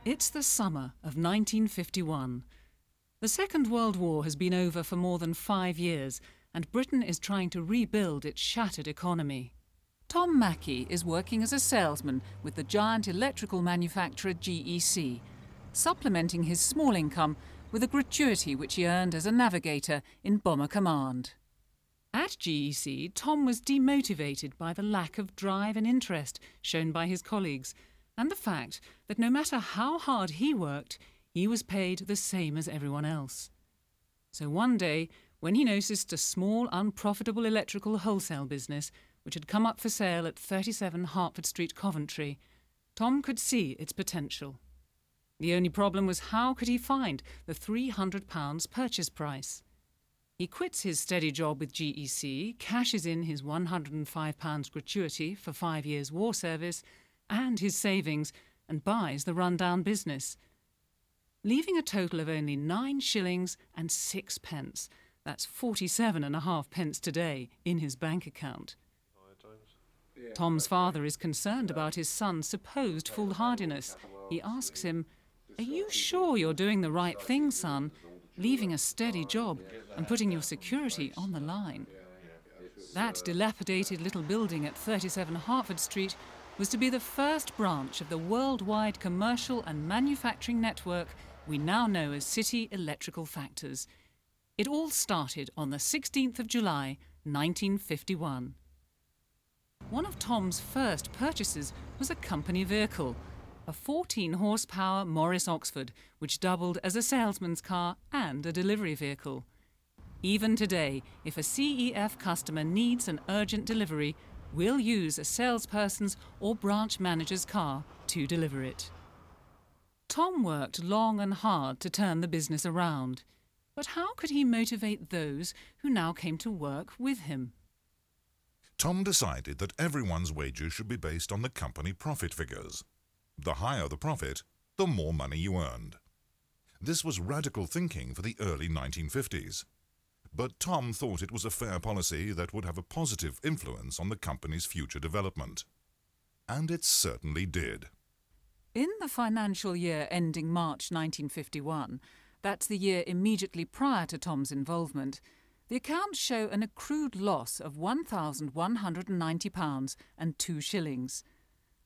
It's the summer of 1951. The Second World War has been over for more than 5 years, and Britain is trying to rebuild its shattered economy. Tom Mackey is working as a salesman with the giant electrical manufacturer GEC, supplementing his small income with a gratuity which he earned as a navigator in Bomber Command. At GEC, Tom was demotivated by the lack of drive and interest shown by his colleagues, and the fact that no matter how hard he worked, he was paid the same as everyone else. So one day, when he noticed a small, unprofitable electrical wholesale business which had come up for sale at 37 Hertford Street, Coventry, Tom could see its potential. The only problem was how could he find the £300 purchase price? He quits his steady job with GEC, cashes in his £105 gratuity for 5 years war service and his savings, and buys the rundown business, leaving a total of only 9 shillings and 6 pence. That's 47.5 pence today in his bank account. Tom's father is concerned about his son's supposed foolhardiness. He asks him, "Are you sure you're doing the right thing, son, leaving a steady job and putting your security on the line?" That dilapidated little building at 37 Hertford Street was to be the first branch of the worldwide commercial and manufacturing network we now know as City Electrical Factors. It all started on the 16th of July, 1951. One of Tom's first purchases was a company vehicle, a 14-horsepower Morris Oxford, which doubled as a salesman's car and a delivery vehicle. Even today, if a CEF customer needs an urgent delivery, we'll use a salesperson's or branch manager's car to deliver it. Tom worked long and hard to turn the business around. But how could he motivate those who now came to work with him? Tom decided that everyone's wages should be based on the company profit figures. The higher the profit, the more money you earned. This was radical thinking for the early 1950s. But Tom thought it was a fair policy that would have a positive influence on the company's future development. And it certainly did. In the financial year ending March 1951, that's the year immediately prior to Tom's involvement, the accounts show an accrued loss of £1,190 and 2 shillings.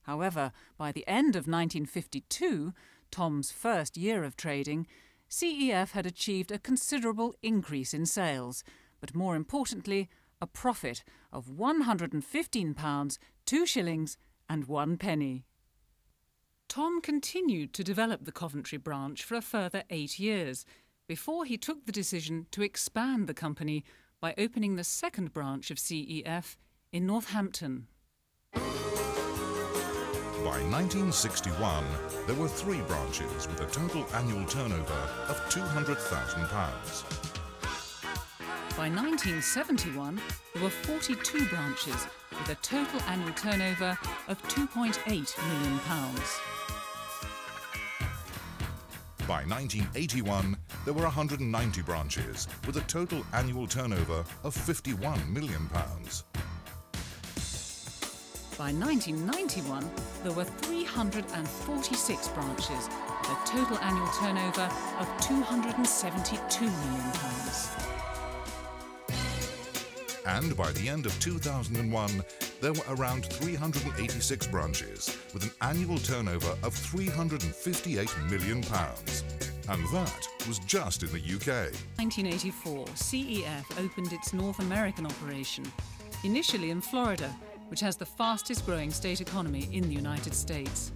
However, by the end of 1952, Tom's first year of trading, CEF had achieved a considerable increase in sales, but more importantly, a profit of £115, 2 shillings and 1 penny. Tom continued to develop the Coventry branch for a further 8 years, before he took the decision to expand the company by opening the second branch of CEF in Northampton. By 1961, there were 3 branches with a total annual turnover of £200,000. By 1971, there were 42 branches with a total annual turnover of £2.8 million. By 1981, there were 190 branches with a total annual turnover of £51 million. By 1991, there were 346 branches with a total annual turnover of £272 million. And by the end of 2001, there were around 386 branches with an annual turnover of £358 million. And that was just in the UK. 1984, CEF opened its North American operation, initially in Florida, which has the fastest growing state economy in the United States.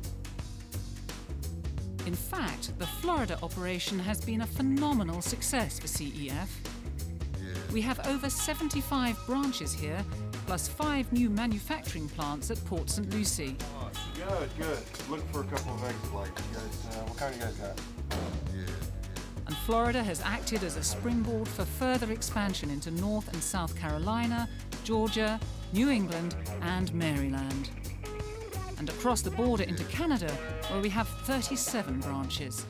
In fact, the Florida operation has been a phenomenal success for CEF. We have over 75 branches here, plus 5 new manufacturing plants at Port St. Lucie. Oh, good. Looking for a couple of exit lights. You guys, what kind you guys got? And Florida has acted as a springboard for further expansion into North and South Carolina, Georgia, New England and Maryland. And across the border into Canada, where we have 37 branches.